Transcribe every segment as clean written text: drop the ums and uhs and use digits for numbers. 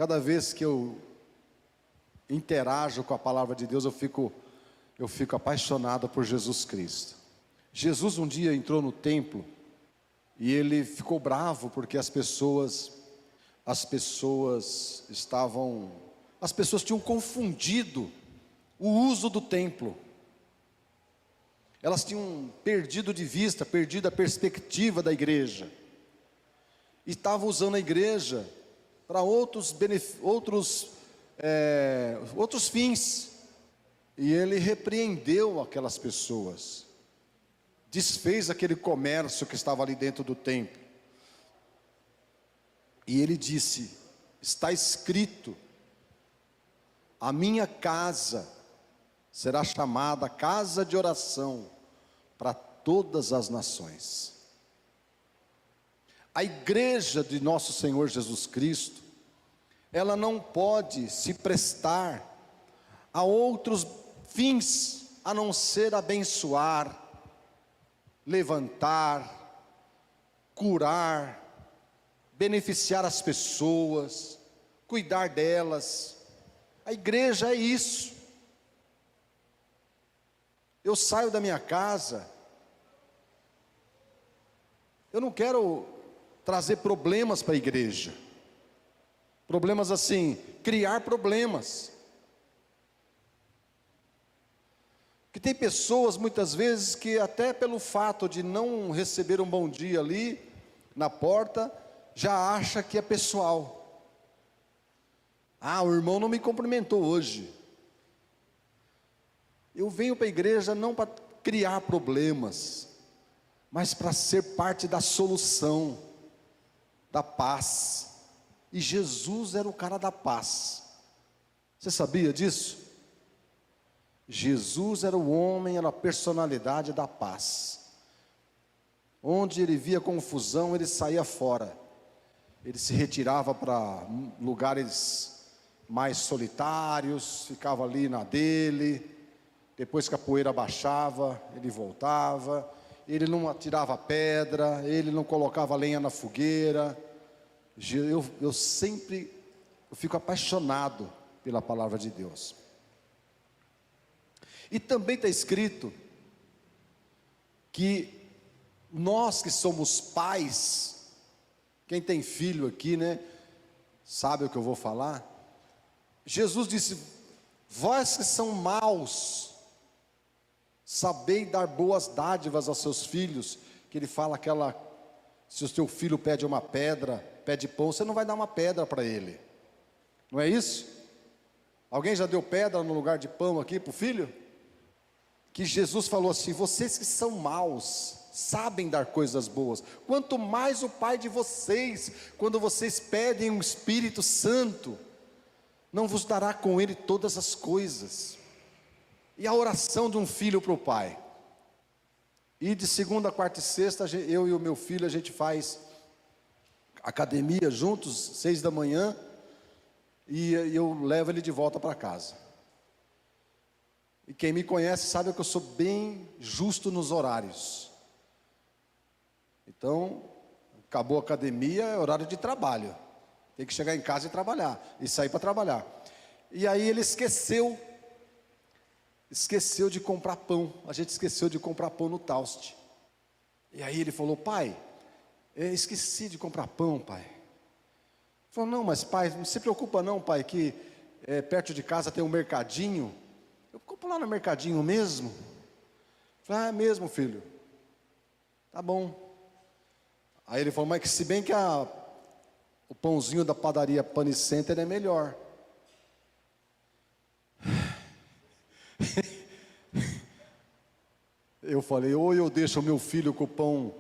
Cada vez que eu interajo com a palavra de Deus, eu fico apaixonado por Jesus Cristo. Jesus um dia entrou no templo e ele ficou bravo porque as pessoas tinham confundido o uso do templo. Elas tinham perdido de vista, perdido a perspectiva da igreja. E estavam usando a igreja para outros fins. E ele repreendeu aquelas pessoas, desfez aquele comércio que estava ali dentro do templo. E ele disse: está escrito, a minha casa será chamada casa de oração para todas as nações. A igreja de nosso Senhor Jesus Cristo, ela não pode se prestar a outros fins a não ser abençoar, levantar, curar, beneficiar as pessoas, cuidar delas. A igreja é isso. Eu saio da minha casa, eu não quero trazer problemas para a igreja. Problemas assim, criar problemas. Que tem pessoas muitas vezes que até pelo fato de não receber um bom dia ali na porta, já acha que é pessoal. Ah, o irmão não me cumprimentou hoje. Eu venho para a igreja não para criar problemas, mas para ser parte da solução, da paz. E Jesus era o cara da paz. Você sabia disso? Jesus era o homem, era a personalidade da paz. Onde ele via confusão, ele saía fora. Ele se retirava para lugares mais solitários, ficava ali na dele. Depois que a poeira baixava, ele voltava. Ele não atirava pedra, ele não colocava lenha na fogueira. Eu fico apaixonado pela palavra de Deus. E também está escrito que nós que somos pais, quem tem filho aqui, né, sabe o que eu vou falar? Jesus disse: vós que são maus, sabei dar boas dádivas aos seus filhos. Que ele fala se o teu filho pede uma pedra, pede pão, você não vai dar uma pedra para ele. Não é isso? Alguém já deu pedra no lugar de pão aqui para o filho? Que Jesus falou assim: vocês que são maus, sabem dar coisas boas, quanto mais o Pai de vocês, quando vocês pedem um Espírito Santo, não vos dará com ele todas as coisas. E a oração de um filho para o pai. E de segunda, quarta e sexta, eu e o meu filho, a gente faz academia juntos, 6 da manhã, e eu levo ele de volta para casa. E quem me conhece sabe que eu sou bem justo nos horários. Então, acabou a academia, é horário de trabalho. Tem que chegar em casa e trabalhar, e sair para trabalhar. E aí ele esqueceu de comprar pão. A gente esqueceu de comprar pão no Taust. E aí ele falou: pai, eu esqueci de comprar pão, pai. Ele falou: não, mas pai, não se preocupa não, pai, que perto de casa tem um mercadinho. Eu compro lá no mercadinho mesmo. Eu falei: ah, é mesmo, filho? Tá bom. Aí ele falou: mas que se bem que o pãozinho da padaria Pane Center é melhor. Eu falei: ou eu deixo o meu filho com o pão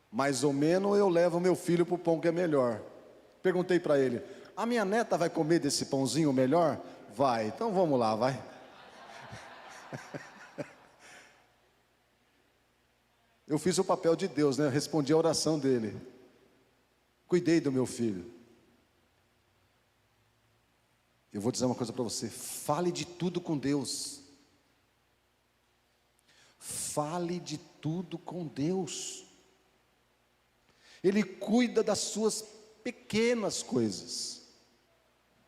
mais ou menos, ou eu levo o meu filho para o pão que é melhor. Perguntei para ele: a minha neta vai comer desse pãozinho melhor? Vai, então vamos lá, vai. Eu fiz o papel de Deus, né? Respondi a oração dele. Cuidei do meu filho. Eu vou dizer uma coisa para você: fale de tudo com Deus. Fale de tudo com Deus. Ele cuida das suas pequenas coisas.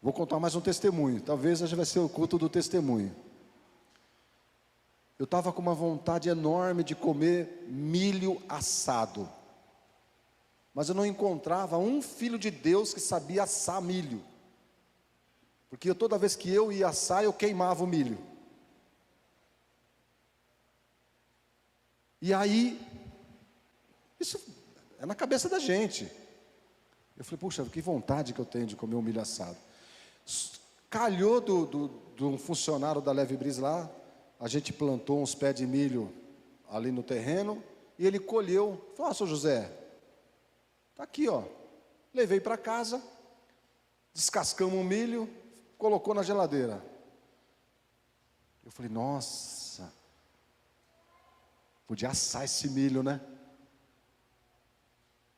Vou contar mais um testemunho. Talvez hoje vai ser o culto do testemunho. Eu estava com uma vontade enorme de comer milho assado. Mas eu não encontrava um filho de Deus que sabia assar milho. Porque toda vez que eu ia assar, eu queimava o milho. E aí, isso é na cabeça da gente. Eu falei, puxa, que vontade que eu tenho de comer um milho assado. Calhou de um funcionário da Leve Brisa lá, a gente plantou uns pés de milho ali no terreno, e ele colheu. Falou, seu José, está aqui, ó. Levei para casa, descascamos o milho, colocou na geladeira. Eu falei, nossa, podia assar esse milho, né?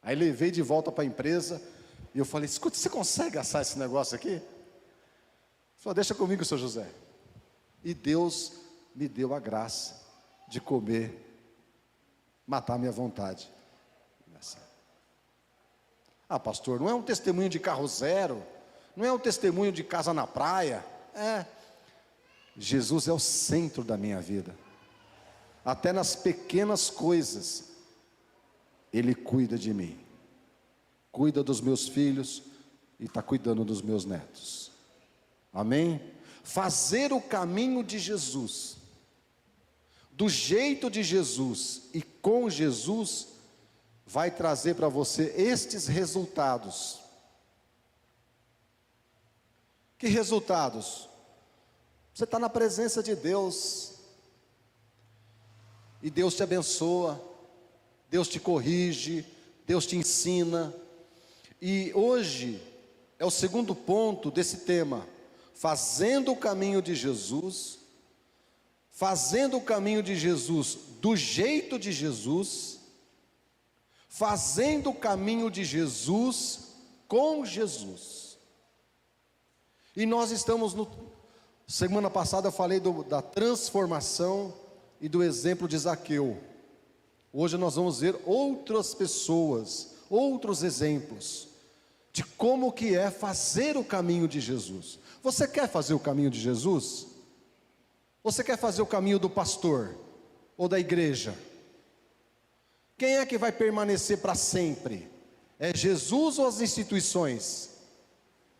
Aí levei de volta para a empresa, e eu falei, escuta, você consegue assar esse negócio aqui? Ele falou, deixa comigo, seu José. E Deus me deu a graça de comer, matar a minha vontade. Ah, pastor, não é um testemunho de carro zero, não é um testemunho de casa na praia. Jesus é o centro da minha vida. Até nas pequenas coisas, Ele cuida de mim, cuida dos meus filhos e está cuidando dos meus netos. Amém? Fazer o caminho de Jesus, do jeito de Jesus e com Jesus, vai trazer para você estes resultados. Que resultados? Você está na presença de Deus, e Deus te abençoa, Deus te corrige, Deus te ensina. E hoje é o segundo ponto desse tema, fazendo o caminho de Jesus, fazendo o caminho de Jesus do jeito de Jesus, fazendo o caminho de Jesus com Jesus. E nós estamos semana passada eu falei da transformação e do exemplo de Zaqueu. Hoje nós vamos ver outras pessoas, outros exemplos de como que é fazer o caminho de Jesus. Você quer fazer o caminho de Jesus? Você quer fazer o caminho do pastor ou da igreja? Quem é que vai permanecer para sempre? É Jesus ou as instituições?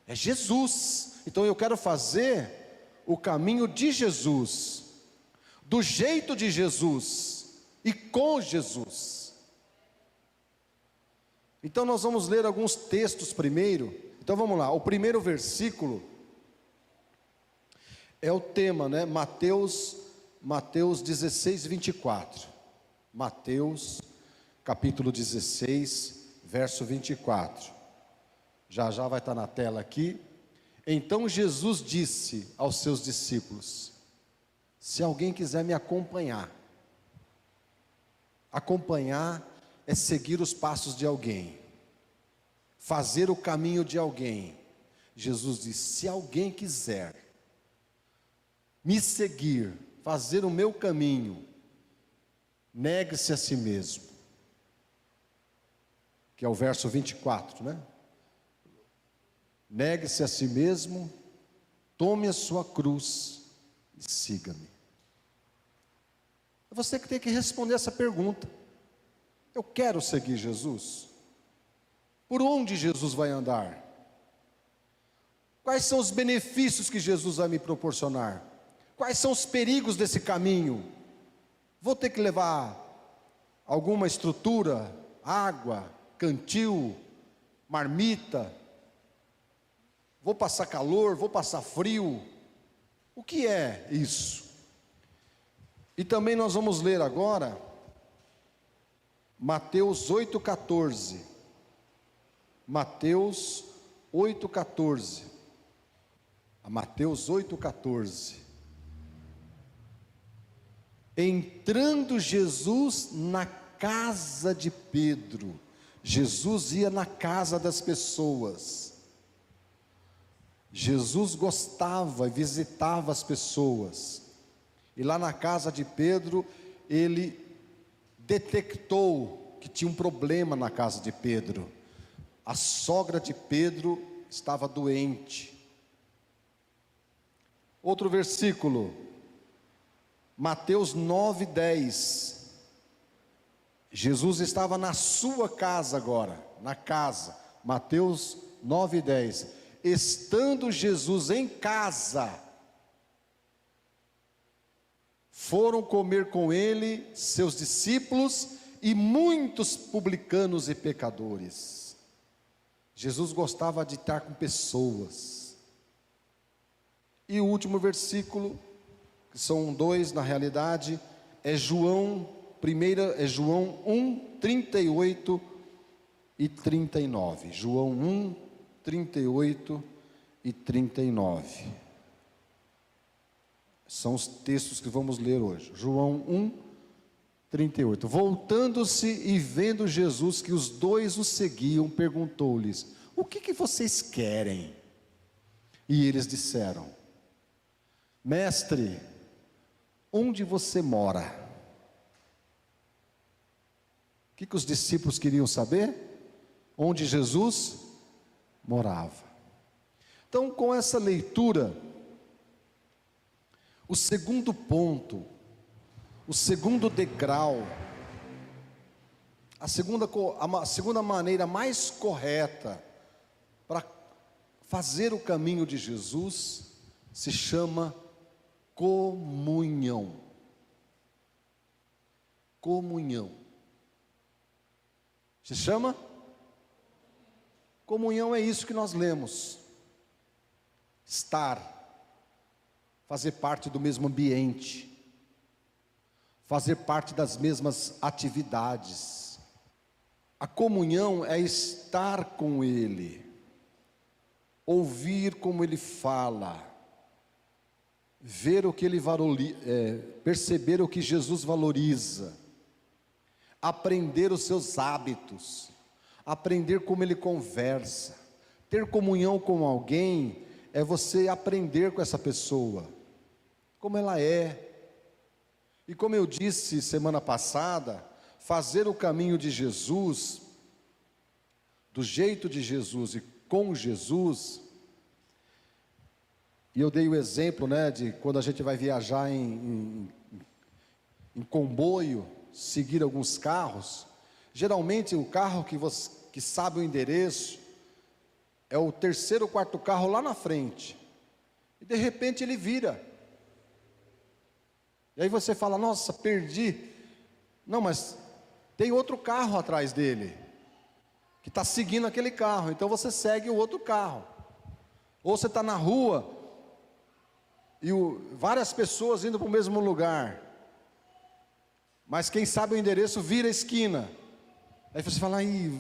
É Jesus. Então eu quero fazer o caminho de Jesus, do jeito de Jesus e com Jesus. Então nós vamos ler alguns textos primeiro. Então vamos lá, o primeiro versículo é o tema, né? Mateus 16, 24. Mateus capítulo 16, verso 24. Já vai estar na tela aqui. Então Jesus disse aos seus discípulos: se alguém quiser me acompanhar, acompanhar é seguir os passos de alguém, fazer o caminho de alguém. Jesus disse: se alguém quiser me seguir, fazer o meu caminho, negue-se a si mesmo, que é o verso 24, né? Negue-se a si mesmo, tome a sua cruz e siga-me. É você que tem que responder essa pergunta. Eu quero seguir Jesus? Por onde Jesus vai andar? Quais são os benefícios que Jesus vai me proporcionar? Quais são os perigos desse caminho? Vou ter que levar alguma estrutura, água, cantil, marmita? Vou passar calor, vou passar frio? O que é isso? E também nós vamos ler agora Mateus 8,14. Mateus 8,14. Mateus 8,14. Entrando Jesus na casa de Pedro. Jesus ia na casa das pessoas. Jesus gostava e visitava as pessoas. E lá na casa de Pedro, ele detectou que tinha um problema na casa de Pedro. A sogra de Pedro estava doente. Outro versículo, Mateus 9:10. Jesus estava na sua casa agora, na casa. Mateus 9:10. Estando Jesus em casa, foram comer com ele seus discípulos e muitos publicanos e pecadores. Jesus gostava de estar com pessoas. E o último versículo, que são dois na realidade, é João 1, 38 e 39. João 1, 38 e 39. São os textos que vamos ler hoje. João 1, 38. Voltando-se e vendo Jesus que os dois o seguiam, perguntou-lhes: o que vocês querem? E eles disseram: Mestre, onde você mora? O que os discípulos queriam saber? Onde Jesus morava. Então, com essa leitura, o segundo ponto, o segundo degrau, a segunda maneira mais correta para fazer o caminho de Jesus se chama comunhão. Comunhão. Se chama? Comunhão é isso que nós lemos. Estar, fazer parte do mesmo ambiente, fazer parte das mesmas atividades. A comunhão é estar com Ele, ouvir como Ele fala, ver o que Ele perceber o que Jesus valoriza, aprender os seus hábitos, aprender como Ele conversa. Ter comunhão com alguém é você aprender com essa pessoa, como ela é. E como eu disse semana passada, fazer o caminho de Jesus, do jeito de Jesus e com Jesus. E eu dei o exemplo, de quando a gente vai viajar em comboio, seguir alguns carros. Geralmente o carro que sabe o endereço é o terceiro ou quarto carro lá na frente. E de repente ele vira. E aí você fala: nossa, perdi. Não, mas tem outro carro atrás dele, que está seguindo aquele carro. Então você segue o outro carro. Ou você está na rua e várias pessoas indo para o mesmo lugar, mas quem sabe o endereço vira a esquina. Aí você fala: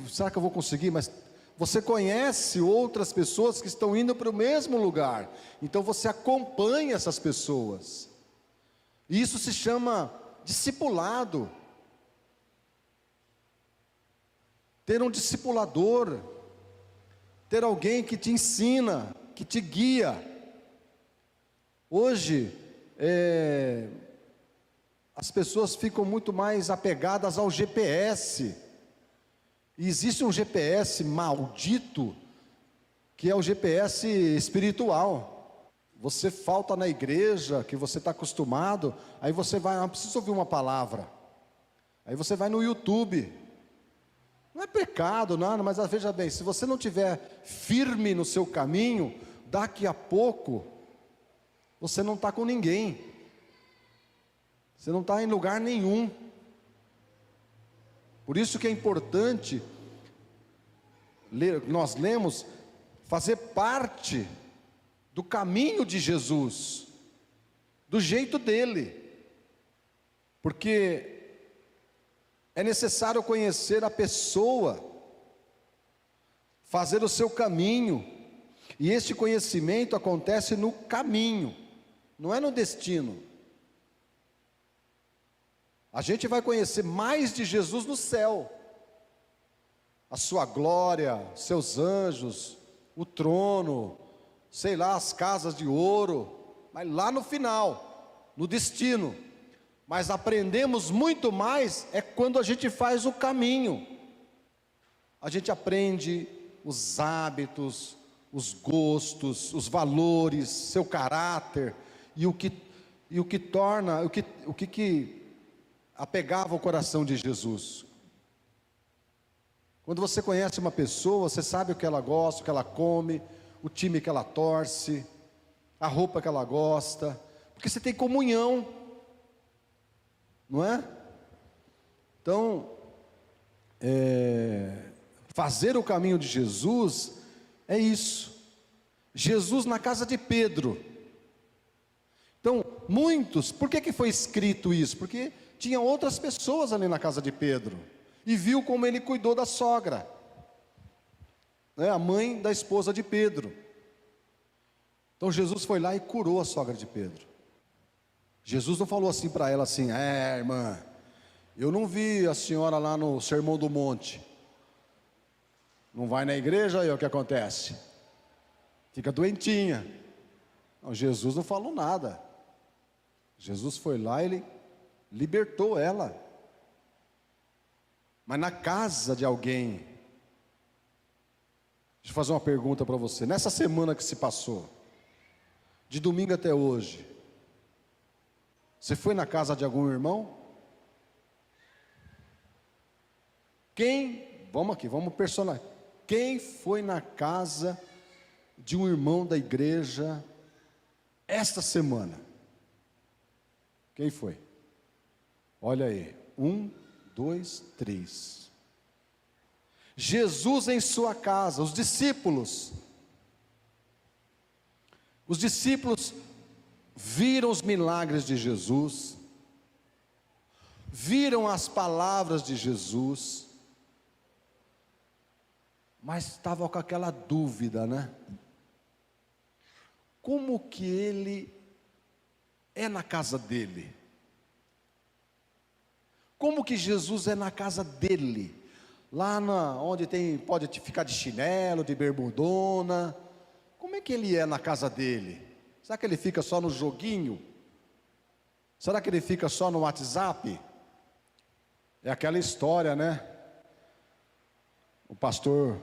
será que eu vou conseguir? Mas você conhece outras pessoas que estão indo para o mesmo lugar, então você acompanha essas pessoas. E isso se chama discipulado. Ter um discipulador, ter alguém que te ensina, que te guia. Hoje, as pessoas ficam muito mais apegadas ao GPS. E existe um GPS maldito, que é o GPS espiritual. Você falta na igreja, que você está acostumado, aí você vai, preciso ouvir uma palavra. Aí você vai no YouTube. Não é pecado, nada, mas veja bem, se você não estiver firme no seu caminho, daqui a pouco, você não está com ninguém. Você não está em lugar nenhum. Por isso que é importante, nós lemos, fazer parte do caminho de Jesus, do jeito dele, porque é necessário conhecer a pessoa, fazer o seu caminho, e este conhecimento acontece no caminho, não é no destino. A gente vai conhecer mais de Jesus no céu, a sua glória, seus anjos, o trono, sei lá, as casas de ouro, mas lá no final, no destino. Mas aprendemos muito mais quando a gente faz o caminho. A gente aprende os hábitos, os gostos, os valores, seu caráter. e o que torna, o que apegava o coração de Jesus. Quando você conhece uma pessoa, você sabe o que ela gosta, o que ela come, o time que ela torce, a roupa que ela gosta, porque você tem comunhão, não é? Então, fazer o caminho de Jesus é isso. Jesus na casa de Pedro. Então, muitos, por que foi escrito isso? Porque tinha outras pessoas ali na casa de Pedro, e viu como ele cuidou da sogra, né, a mãe da esposa de Pedro. Então Jesus foi lá e curou a sogra de Pedro. Jesus não falou assim para ela assim: irmã, eu não vi a senhora lá no Sermão do Monte, não vai na igreja, aí o que acontece? Fica doentinha. Não, Jesus não falou nada. Jesus foi lá e ele libertou ela. Mas na casa de alguém. Deixa eu fazer uma pergunta para você. Nessa semana que se passou, de domingo até hoje, você foi na casa de algum irmão? Vamos personalizar. Quem foi na casa de um irmão da igreja esta semana? Quem foi? Olha aí, 1, 2, 3. Jesus em sua casa, os discípulos viram os milagres de Jesus, viram as palavras de Jesus, mas estavam com aquela dúvida, né? Como que ele é na casa dele? Como que Jesus é na casa dele? Lá onde pode ficar de chinelo, de bermudona. Como é que ele é na casa dele? Será que ele fica só no joguinho? Será que ele fica só no WhatsApp? É aquela história, né? O pastor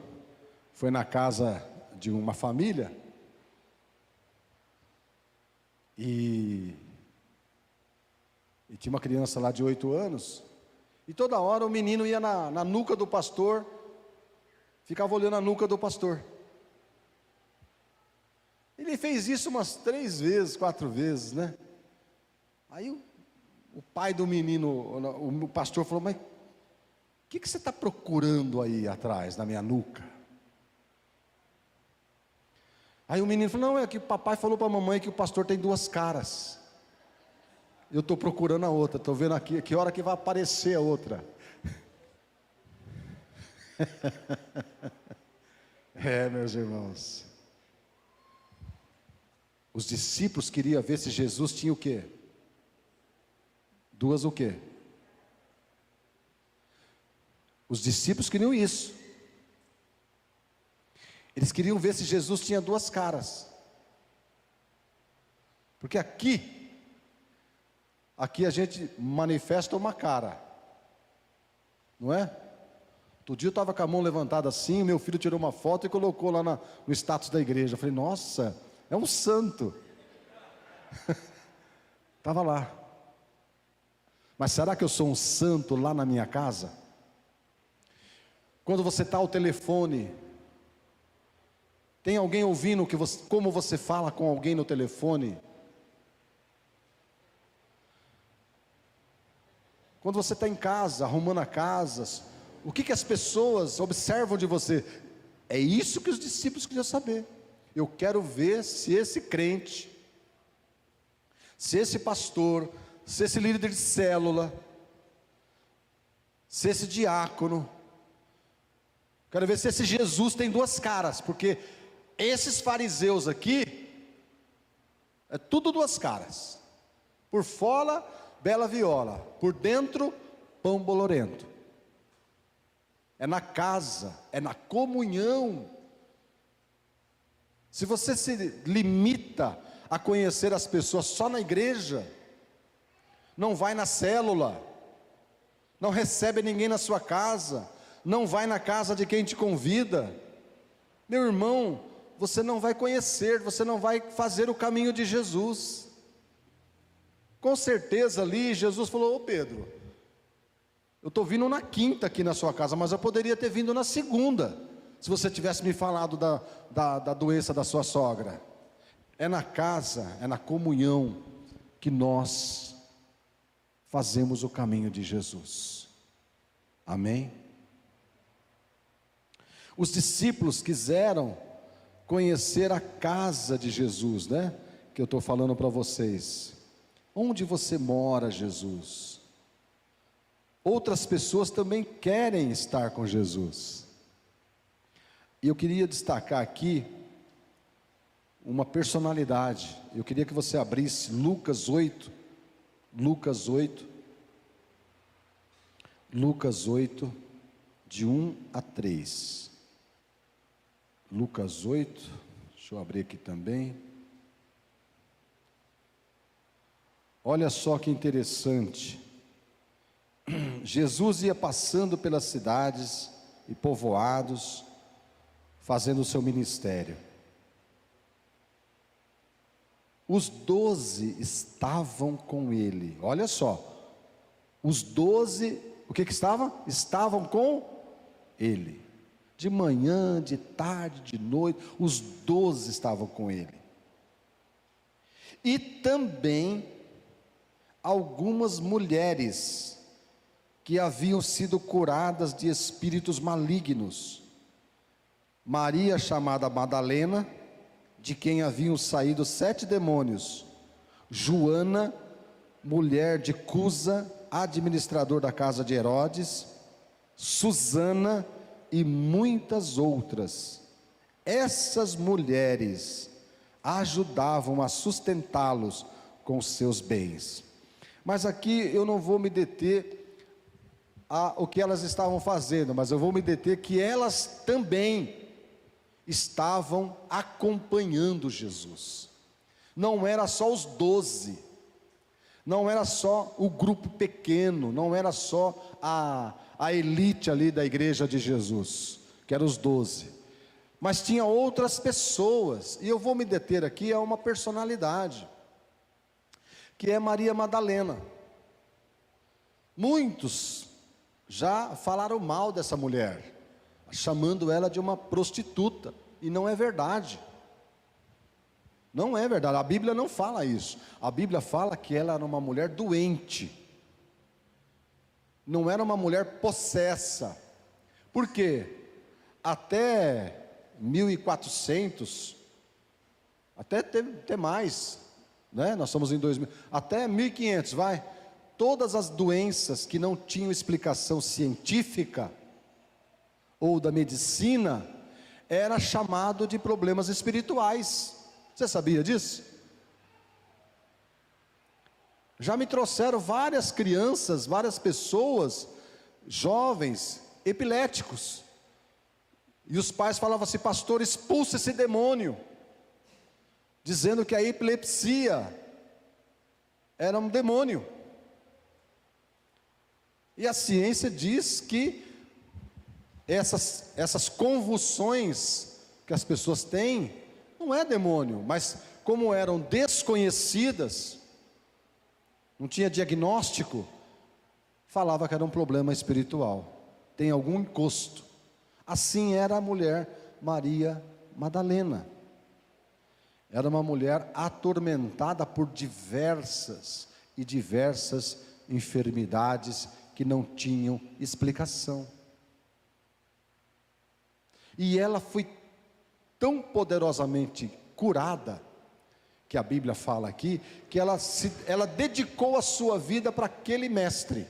foi na casa de uma família e tinha uma criança lá de 8 anos, e toda hora o menino ia na nuca do pastor, ficava olhando a nuca do pastor. Ele fez isso umas 3 vezes, 4 vezes, né? Aí o pai do menino, o pastor falou: mas o que você está procurando aí atrás, na minha nuca? Aí o menino falou: não, é que o papai falou para a mamãe que o pastor tem 2 caras. Eu estou procurando a outra, estou vendo aqui, que hora que vai aparecer a outra. Meus irmãos. Os discípulos queriam ver se Jesus tinha o quê? 2 o quê? Os discípulos queriam isso. Eles queriam ver se Jesus tinha 2 caras. Porque aqui a gente manifesta uma cara, não é? Outro dia eu estava com a mão levantada assim, meu filho tirou uma foto e colocou lá no status da igreja. Eu falei: nossa, é um santo. Estava lá. Mas será que eu sou um santo lá na minha casa? Quando você está ao telefone, tem alguém ouvindo como você fala com alguém no telefone? Quando você está em casa, arrumando a casa, o que as pessoas observam de você? É isso que os discípulos queriam saber. Eu quero ver se esse crente, se esse pastor, se esse líder de célula, se esse diácono, quero ver se esse Jesus tem 2 caras, porque esses fariseus aqui, é tudo 2 caras. Por fora, bela viola, por dentro, pão bolorento. É na casa, é na comunhão. Se você se limita a conhecer as pessoas só na igreja, não vai na célula, não recebe ninguém na sua casa, não vai na casa de quem te convida, meu irmão, você não vai conhecer, você não vai fazer o caminho de Jesus. Com certeza ali Jesus falou: ô Pedro, eu estou vindo na quinta aqui na sua casa, mas eu poderia ter vindo na segunda, se você tivesse me falado da doença da sua sogra. É na casa, é na comunhão que nós fazemos o caminho de Jesus. Amém? Os discípulos quiseram conhecer a casa de Jesus, né? Que eu estou falando para vocês. Onde você mora, Jesus? Outras pessoas também querem estar com Jesus. E eu queria destacar aqui uma personalidade. Eu queria que você abrisse Lucas 8, de 1 a 3. Lucas 8, deixa eu abrir aqui também. Olha só que interessante. Jesus ia passando pelas cidades e povoados, fazendo o seu ministério. Os 12 estavam com ele. Olha só, os 12, o que estavam? Estavam com ele. De manhã, de tarde, de noite, os 12 estavam com ele. E também algumas mulheres que haviam sido curadas de espíritos malignos. Maria, chamada Madalena, de quem haviam saído 7 demônios. Joana, mulher de Cusa, administrador da casa de Herodes. Susana e muitas outras. Essas mulheres ajudavam a sustentá-los com seus bens. Mas aqui eu não vou me deter o que elas estavam fazendo, mas eu vou me deter que elas também estavam acompanhando Jesus. Não era só os 12, não era só o grupo pequeno, não era só a elite ali da igreja de Jesus, que eram os 12, mas tinha outras pessoas, e eu vou me deter aqui a uma personalidade, que é Maria Madalena. Muitos já falaram mal dessa mulher, chamando ela de uma prostituta, e não é verdade. Não é verdade, a Bíblia não fala isso. A Bíblia fala que ela era uma mulher doente, não era uma mulher possessa. Por quê? Até 1400, até mais, né? Nós estamos em 2000, até 1500, vai. Todas as doenças que não tinham explicação científica ou da medicina, era chamado de problemas espirituais. Você sabia disso? Já me trouxeram várias crianças, várias pessoas, jovens, epiléticos, e os pais falavam assim: pastor, expulsa esse demônio, dizendo que a epilepsia era um demônio. E a ciência diz que essas convulsões que as pessoas têm, não é demônio, mas como eram desconhecidas, não tinha diagnóstico, falava que era um problema espiritual, tem algum encosto. Assim era a mulher Maria Madalena. Era uma mulher atormentada por diversas enfermidades que não tinham explicação. E ela foi tão poderosamente curada, que a Bíblia fala aqui, que ela dedicou a sua vida para aquele mestre.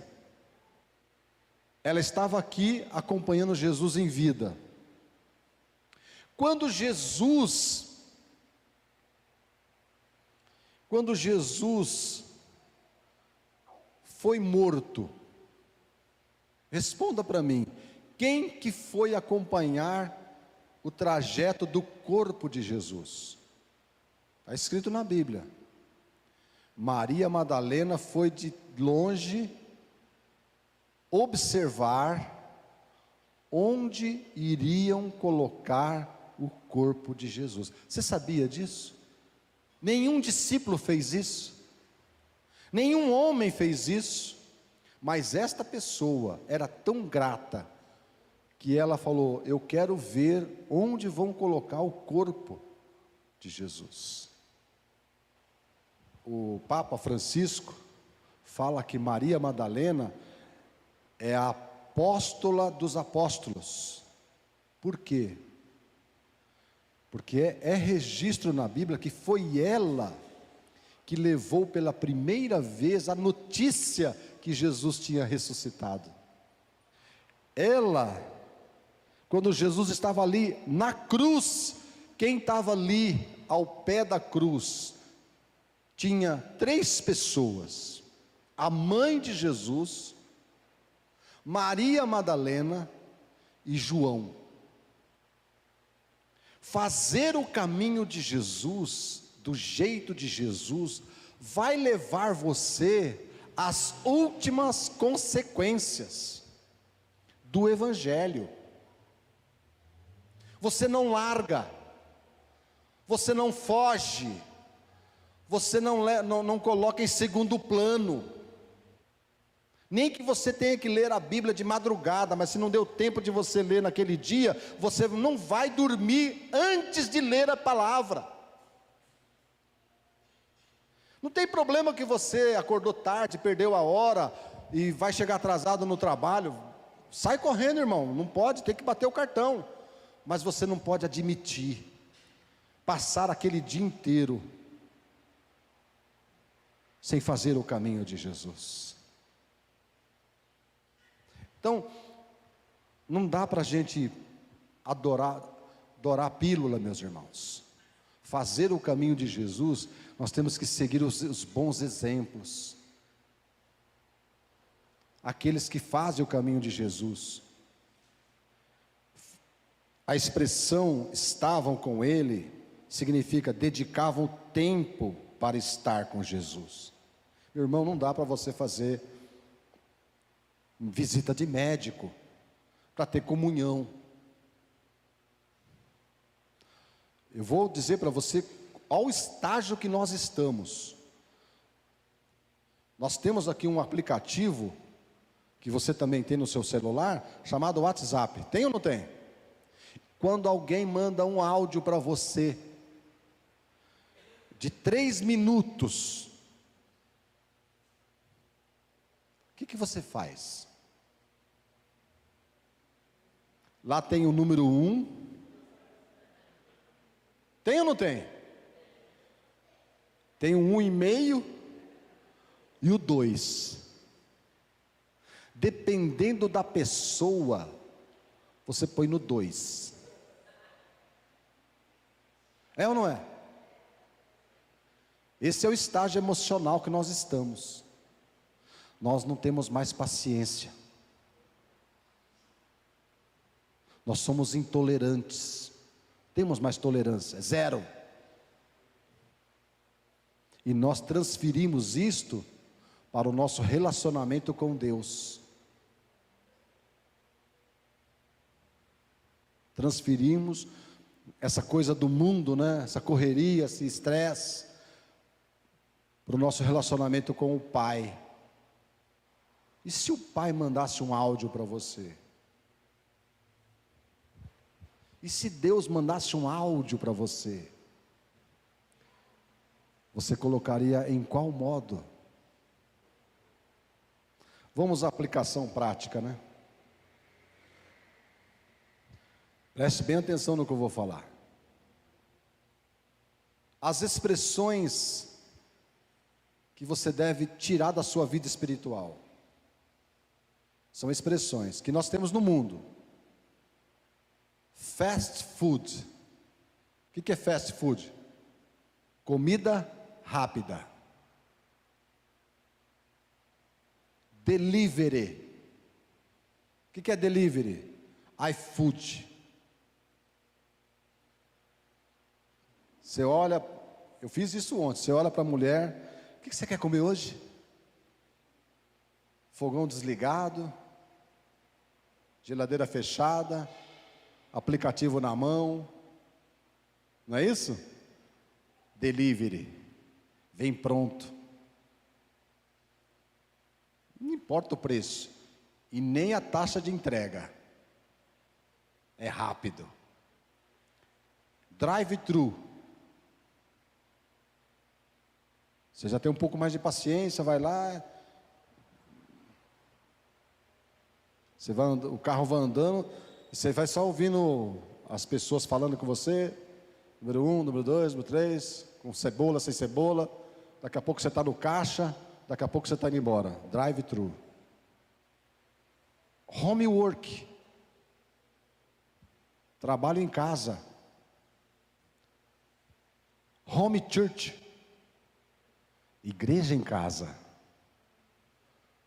Ela estava aqui acompanhando Jesus em vida. Quando Jesus foi morto, responda para mim, quem que foi acompanhar o trajeto do corpo de Jesus? Está escrito na Bíblia. Maria Madalena foi de longe observar onde iriam colocar o corpo de Jesus. Você sabia disso? Nenhum discípulo fez isso. Nenhum homem fez isso, mas esta pessoa era tão grata, que ela falou: eu quero ver onde vão colocar o corpo de Jesus. O Papa Francisco fala que Maria Madalena é a apóstola dos apóstolos. Por quê? Porque é registro na Bíblia que foi ela que levou pela primeira vez a notícia que Jesus tinha ressuscitado. Ela, quando Jesus estava ali na cruz, quem estava ali ao pé da cruz, tinha 3 pessoas: a mãe de Jesus, Maria Madalena e João. Fazer o caminho de Jesus, do jeito de Jesus, vai levar você às últimas consequências do Evangelho. Você não larga, você não foge, você não coloca em segundo plano. Nem que você tenha que ler a Bíblia de madrugada, mas se não deu tempo de você ler naquele dia, você não vai dormir antes de ler a palavra. Não tem problema que você acordou tarde, perdeu a hora e vai chegar atrasado no trabalho. Sai correndo, irmão, não pode, tem que bater o cartão. Mas você não pode admitir passar aquele dia inteiro sem fazer o caminho de Jesus. Então, não dá para a gente adorar a pílula, meus irmãos. Fazer o caminho de Jesus, nós temos que seguir os bons exemplos. Aqueles que fazem o caminho de Jesus. A expressão estavam com ele significa dedicavam tempo para estar com Jesus. Meu irmão, não dá para você fazer visita de médico para ter comunhão. Eu vou dizer para você ao estágio que nós estamos. Nós temos aqui um aplicativo que você também tem no seu celular, chamado WhatsApp. Tem ou não tem? Quando alguém manda um áudio para você de 3 minutos, o que você faz? Lá tem o número 1. Tem ou não tem? Tem o 1,5 e o 2. Dependendo da pessoa, você põe no 2. É ou não é? Esse é o estágio emocional que nós estamos. Nós não temos mais paciência. Nós somos intolerantes. Temos mais tolerância? Zero. E nós transferimos isto para o nosso relacionamento com Deus. Transferimos essa coisa do mundo, né? Essa correria, esse estresse, para o nosso relacionamento com o Pai. E se o Pai mandasse um áudio para você? E se Deus mandasse um áudio para você? Você colocaria em qual modo? Vamos à aplicação prática, né? Preste bem atenção no que eu vou falar. As expressões que você deve tirar da sua vida espiritual são expressões que nós temos no mundo. Fast food. O que é fast food? Comida rápida. Delivery. O que é delivery? iFood. Você olha, eu fiz isso ontem, você olha para a mulher, o que você quer comer hoje? Fogão desligado, geladeira fechada, aplicativo na mão, não é isso? Delivery, vem pronto. Não importa o preço. E nem a taxa de entrega. É rápido. Drive-thru. Você já tem um pouco mais de paciência, vai lá. Você vai, o carro vai andando, e você vai só ouvindo as pessoas falando com você. Número 1, número 2, número 3, com cebola, sem cebola. Daqui a pouco você está no caixa, daqui a pouco você está indo embora. Drive-thru. Homework. Trabalho em casa. Home church. Igreja em casa.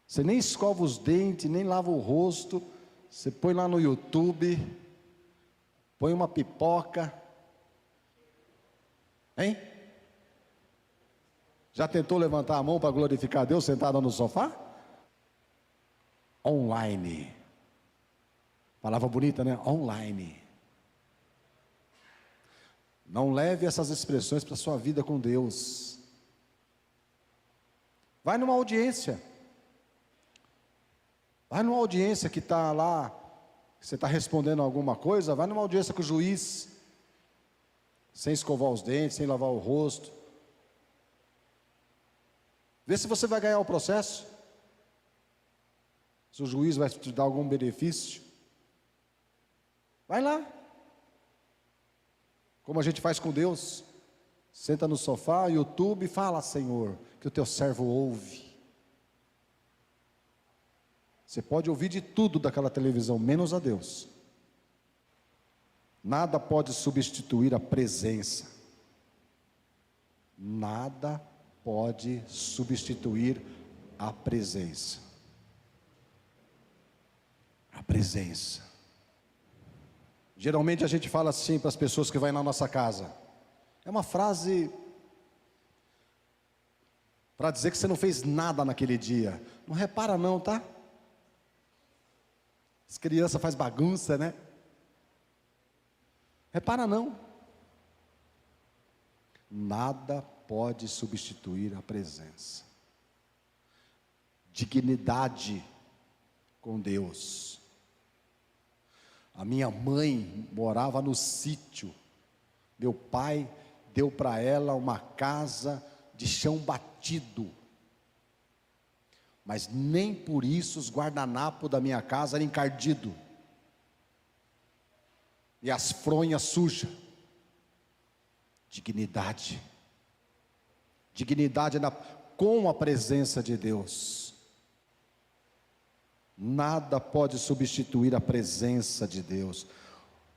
Você nem escova os dentes, nem lava o rosto. Você põe lá no YouTube. Põe uma pipoca. Hein? Já tentou levantar a mão para glorificar a Deus sentada no sofá? Online. Palavra bonita, né? Online. Não leve essas expressões para a sua vida com Deus. Vai numa audiência. Vai numa audiência que está lá, você está respondendo alguma coisa, vai numa audiência com o juiz, sem escovar os dentes, sem lavar o rosto. Vê se você vai ganhar o processo. Se o juiz vai te dar algum benefício. Vai lá. Como a gente faz com Deus. Senta no sofá, YouTube, fala, Senhor, que o teu servo ouve. Você pode ouvir de tudo daquela televisão, menos a Deus. Nada pode substituir a presença. Nada pode substituir a presença. A presença. Geralmente a gente fala assim para as pessoas que vão na nossa casa. É uma frase para dizer que você não fez nada naquele dia. Não repara não, tá? As crianças fazem bagunça, né? Repara não. Nada pode substituir a presença. Dignidade com Deus. A minha mãe morava no sítio. Meu pai deu para ela uma casa de chão batido. Mas nem por isso os guardanapos da minha casa eram encardidos. E as fronhas sujas. Dignidade. Dignidade com a presença de Deus. Nada pode substituir a presença de Deus.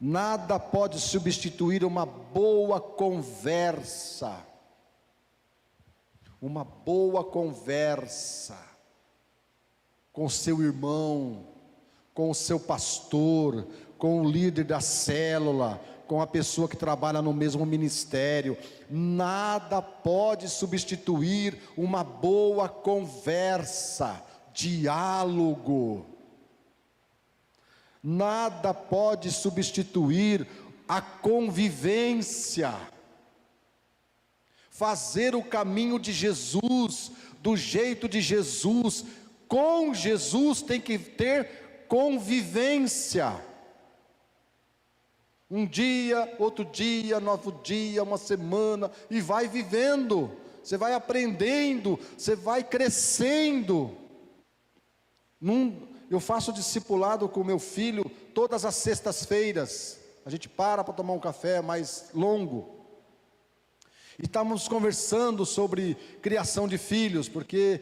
Nada pode substituir uma boa conversa. Uma boa conversa com o seu irmão, com o seu pastor, com o líder da célula, com a pessoa que trabalha no mesmo ministério. Nada pode substituir uma boa conversa, diálogo. Nada pode substituir a convivência. Fazer o caminho de Jesus, do jeito de Jesus. Com Jesus tem que ter convivência. Um dia, outro dia, novo dia, uma semana, e vai vivendo. Você vai aprendendo, você vai crescendo. Eu faço discipulado com meu filho todas as sextas-feiras. A gente para tomar um café mais longo. E estamos conversando sobre criação de filhos, porque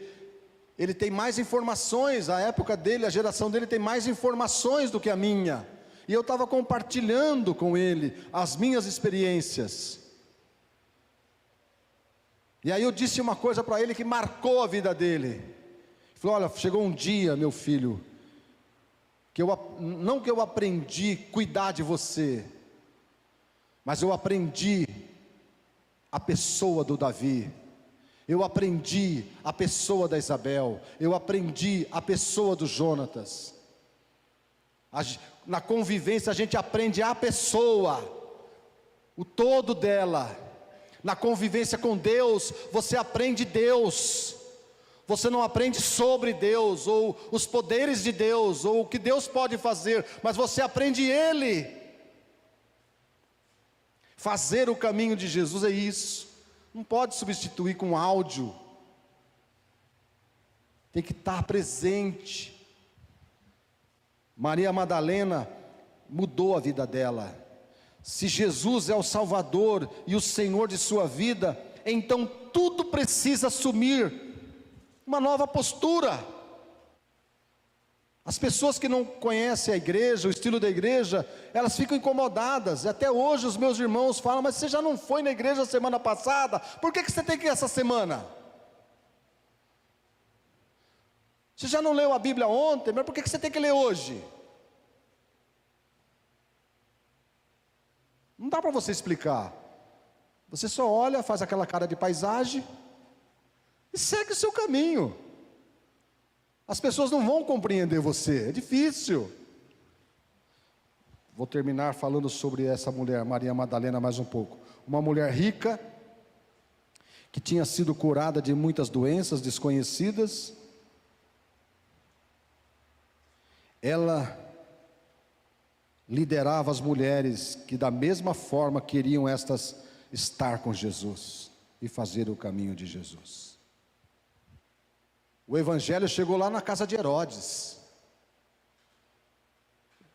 ele tem mais informações, a época dele, a geração dele tem mais informações do que a minha. E eu estava compartilhando com ele as minhas experiências. E aí eu disse uma coisa para ele que marcou a vida dele. Ele falou: olha, chegou um dia, meu filho, não que eu aprendi a cuidar de você, mas eu aprendi a pessoa do Davi. Eu aprendi a pessoa da Isabel. Eu aprendi a pessoa do Jonatas. Na convivência a gente aprende a pessoa, o todo dela. Na convivência com Deus, você aprende Deus. Você não aprende sobre Deus, ou os poderes de Deus, ou o que Deus pode fazer, mas você aprende Ele. Fazer o caminho de Jesus é isso. Não pode substituir com áudio. Tem que estar presente. Maria Madalena mudou a vida dela. Se Jesus é o Salvador e o Senhor de sua vida, então tudo precisa assumir uma nova postura. As pessoas que não conhecem a igreja, o estilo da igreja, elas ficam incomodadas. Até hoje os meus irmãos falam: mas você já não foi na igreja semana passada? Por que você tem que ir essa semana? Você já não leu a Bíblia ontem? Mas por que você tem que ler hoje? Não dá para você explicar. Você só olha, faz aquela cara de paisagem e segue o seu caminho. As pessoas não vão compreender você, é difícil. Vou terminar falando sobre essa mulher, Maria Madalena, mais um pouco. Uma mulher rica, que tinha sido curada de muitas doenças desconhecidas. Ela liderava as mulheres que da mesma forma queriam estas estar com Jesus e fazer o caminho de Jesus. O evangelho chegou lá na casa de Herodes.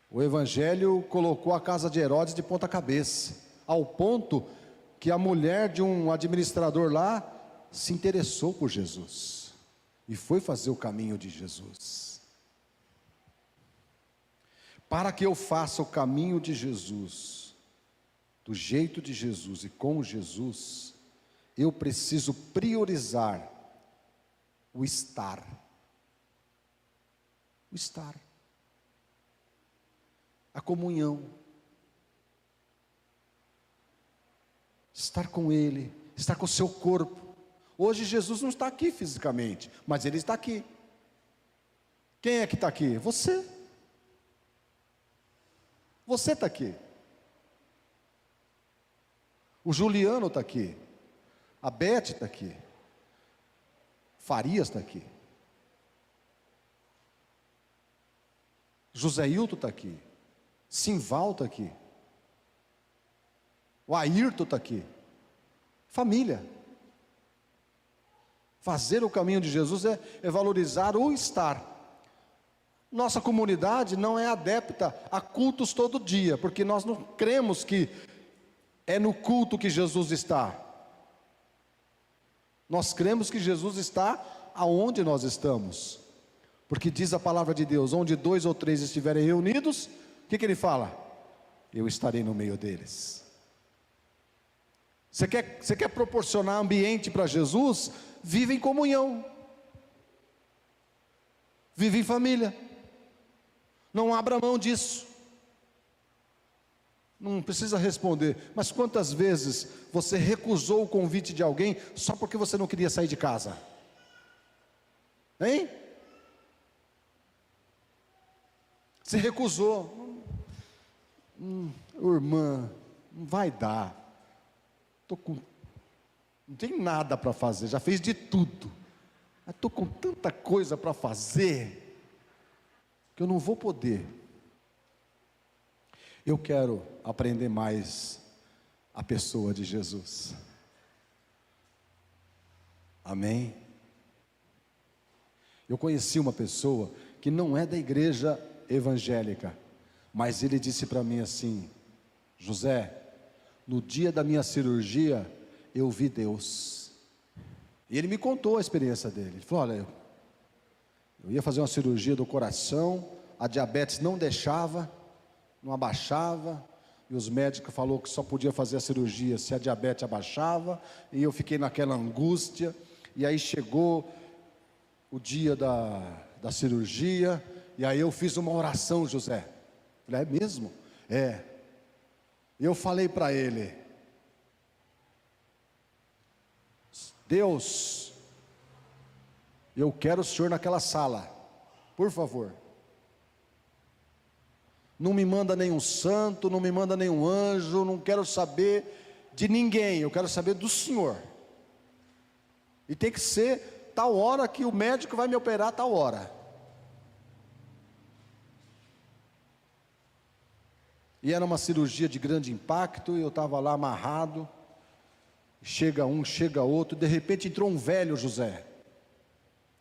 O evangelho colocou a casa de Herodes de ponta cabeça, ao ponto que a mulher de um administrador lá se interessou por Jesus e foi fazer o caminho de Jesus. Para que eu faça o caminho de Jesus, do jeito de Jesus e com Jesus, eu preciso priorizar o estar. O estar. A comunhão. Estar com Ele, estar com o seu corpo. Hoje Jesus não está aqui fisicamente, mas Ele está aqui. Quem é que está aqui? Você. Você está aqui. O Juliano está aqui. A Beth está aqui. Farias está aqui. José Hilton está aqui. Simval está aqui. O Ayrton está aqui. Família. Fazer o caminho de Jesus é valorizar o estar. Nossa comunidade não é adepta a cultos todo dia, porque nós não cremos que é no culto que Jesus está. Nós cremos que Jesus está aonde nós estamos, porque diz a palavra de Deus: onde 2 ou 3 estiverem reunidos, o que ele fala? Eu estarei no meio deles. Você quer proporcionar ambiente para Jesus? Vive em comunhão, vive em família, não abra mão disso. Não precisa responder, mas quantas vezes você recusou o convite de alguém só porque você não queria sair de casa? Hein? Você recusou. Irmã, não vai dar. Não tem nada para fazer, já fez de tudo. Estou com tanta coisa para fazer, que eu não vou poder. Eu quero aprender mais a pessoa de Jesus. Amém? Eu conheci uma pessoa que não é da igreja evangélica, mas ele disse para mim assim: José, no dia da minha cirurgia, eu vi Deus. E ele me contou a experiência dele. Ele falou: olha, eu ia fazer uma cirurgia do coração, a diabetes não deixava, não abaixava, e os médicos falaram que só podia fazer a cirurgia se a diabetes abaixava, e eu fiquei naquela angústia, e aí chegou o dia da cirurgia, e aí eu fiz uma oração, José. Eu falei: é mesmo? É. E eu falei para ele: Deus, eu quero o senhor naquela sala, por favor. Não me manda nenhum santo, não me manda nenhum anjo, não quero saber de ninguém, eu quero saber do Senhor. E tem que ser tal hora que o médico vai me operar, tal hora. E era uma cirurgia de grande impacto, e eu estava lá amarrado, chega um, chega outro, de repente entrou um velho, José,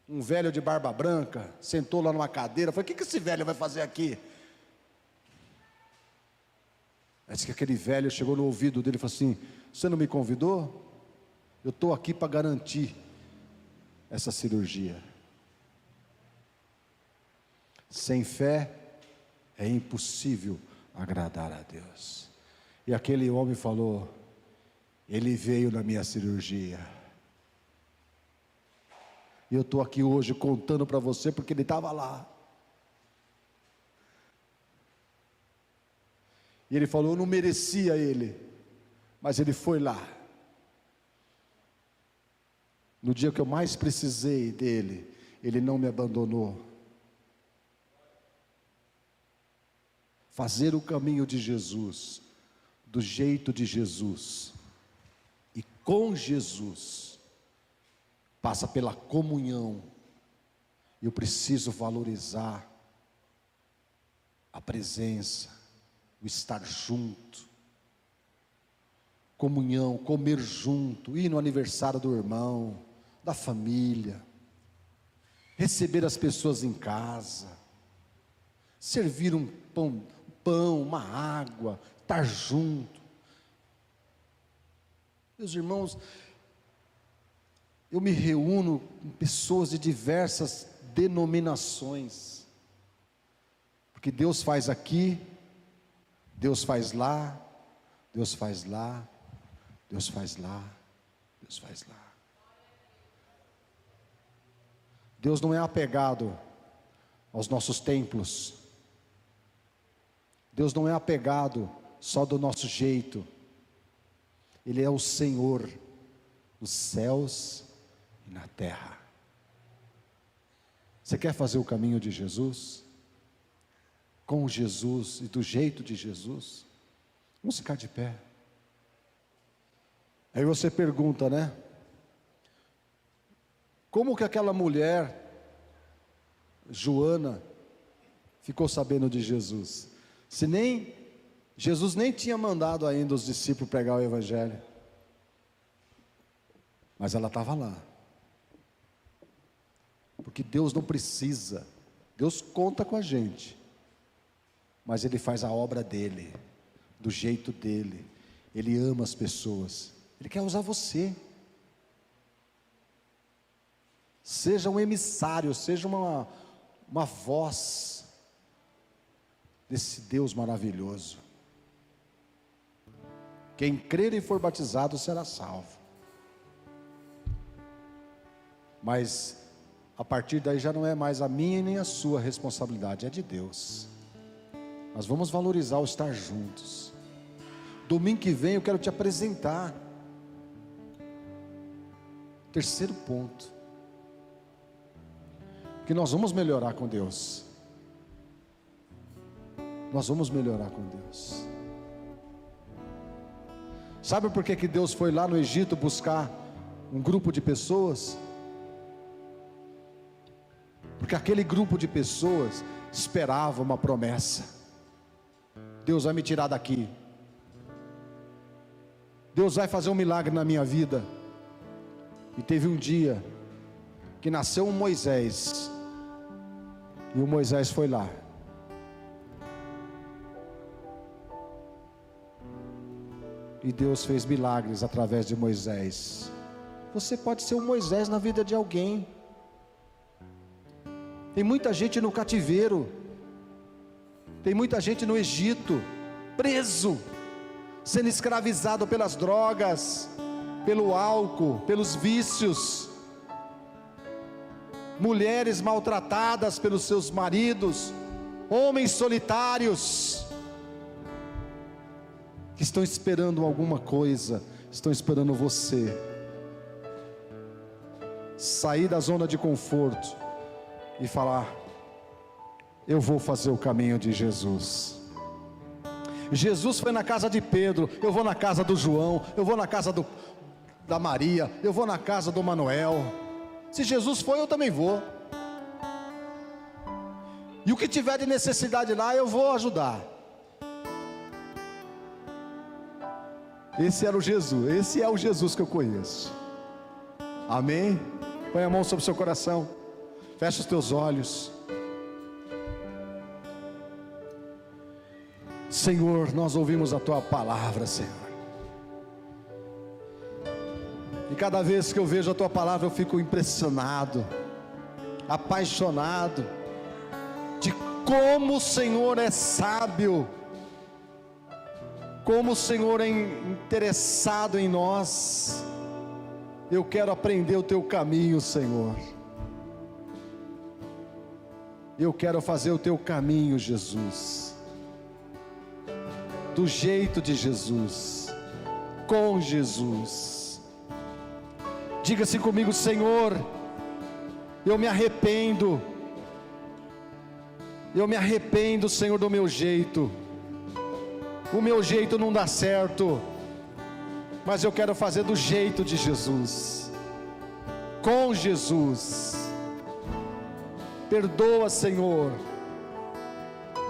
um velho de barba branca, sentou lá numa cadeira, falei, o que esse velho vai fazer aqui? Disse que aquele velho chegou no ouvido dele e falou assim, você não me convidou? Eu estou aqui para garantir essa cirurgia. Sem fé é impossível agradar a Deus. E aquele homem falou, ele veio na minha cirurgia. E eu estou aqui hoje contando para você porque ele estava lá. E ele falou, eu não merecia ele, mas ele foi lá. No dia que eu mais precisei dele, ele não me abandonou. Fazer o caminho de Jesus, do jeito de Jesus, e com Jesus, passa pela comunhão. Eu preciso valorizar a presença, o estar junto, comunhão, comer junto, ir no aniversário do irmão, da família, receber as pessoas em casa, servir um pão, uma água, estar junto. Meus irmãos, eu me reúno com pessoas de diversas denominações, porque Deus faz aqui, Deus faz lá, Deus faz lá, Deus faz lá, Deus faz lá. Deus não é apegado aos nossos templos. Deus não é apegado só do nosso jeito. Ele é o Senhor nos céus e na terra. Você quer fazer o caminho de Jesus? Com Jesus e do jeito de Jesus? Vamos ficar de pé. Aí você pergunta, né? Como que aquela mulher, Joana, ficou sabendo de Jesus? Se nem, Jesus nem tinha mandado ainda os discípulos pregar o Evangelho. Mas ela estava lá. Porque Deus não precisa, Deus conta com a gente. Mas Ele faz a obra dEle, do jeito dEle. Ele ama as pessoas, Ele quer usar você. Seja um emissário, seja uma voz desse Deus maravilhoso. Quem crer e for batizado será salvo. Mas a partir daí já não é mais a minha e nem a sua responsabilidade, é de Deus. Nós vamos valorizar o estar juntos. Domingo que vem eu quero te apresentar. Terceiro ponto. Que nós vamos melhorar com Deus. Nós vamos melhorar com Deus. Sabe por que Deus foi lá no Egito buscar um grupo de pessoas? Porque aquele grupo de pessoas esperava uma promessa. Deus vai me tirar daqui. Deus vai fazer um milagre na minha vida. E teve um dia que nasceu um Moisés. E o Moisés foi lá. E Deus fez milagres através de Moisés. Você pode ser um Moisés na vida de alguém. Tem muita gente no cativeiro. Tem muita gente no Egito, preso, sendo escravizado pelas drogas, pelo álcool, pelos vícios. Mulheres maltratadas pelos seus maridos, homens solitários, que estão esperando alguma coisa, estão esperando você sair da zona de conforto e falar: eu vou fazer o caminho de Jesus. Jesus foi na casa de Pedro, eu vou na casa do João, eu vou na casa da Maria, eu vou na casa do Manuel. Se Jesus foi, eu também vou. E o que tiver de necessidade lá, eu vou ajudar. Esse era o Jesus, esse é o Jesus que eu conheço. Amém? Põe a mão sobre o seu coração, fecha os teus olhos. Senhor, nós ouvimos a Tua palavra, Senhor. E cada vez que eu vejo a Tua palavra, eu fico impressionado, apaixonado, de como o Senhor é sábio, como o Senhor é interessado em nós. Eu quero aprender o Teu caminho, Senhor. Eu quero fazer o Teu caminho, Jesus, do jeito de Jesus, com Jesus. Diga assim comigo: Senhor, eu me arrependo, Senhor, do meu jeito. O meu jeito não dá certo, mas eu quero fazer do jeito de Jesus, com Jesus. Perdoa, Senhor,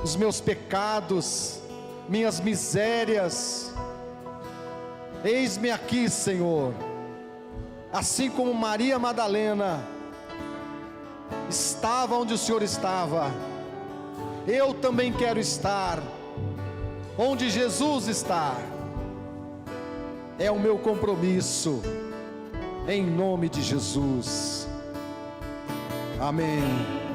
os meus pecados, minhas misérias. Eis-me aqui, Senhor. Assim como Maria Madalena estava onde o Senhor estava, eu também quero estar onde Jesus está. É o meu compromisso, em nome de Jesus. Amém.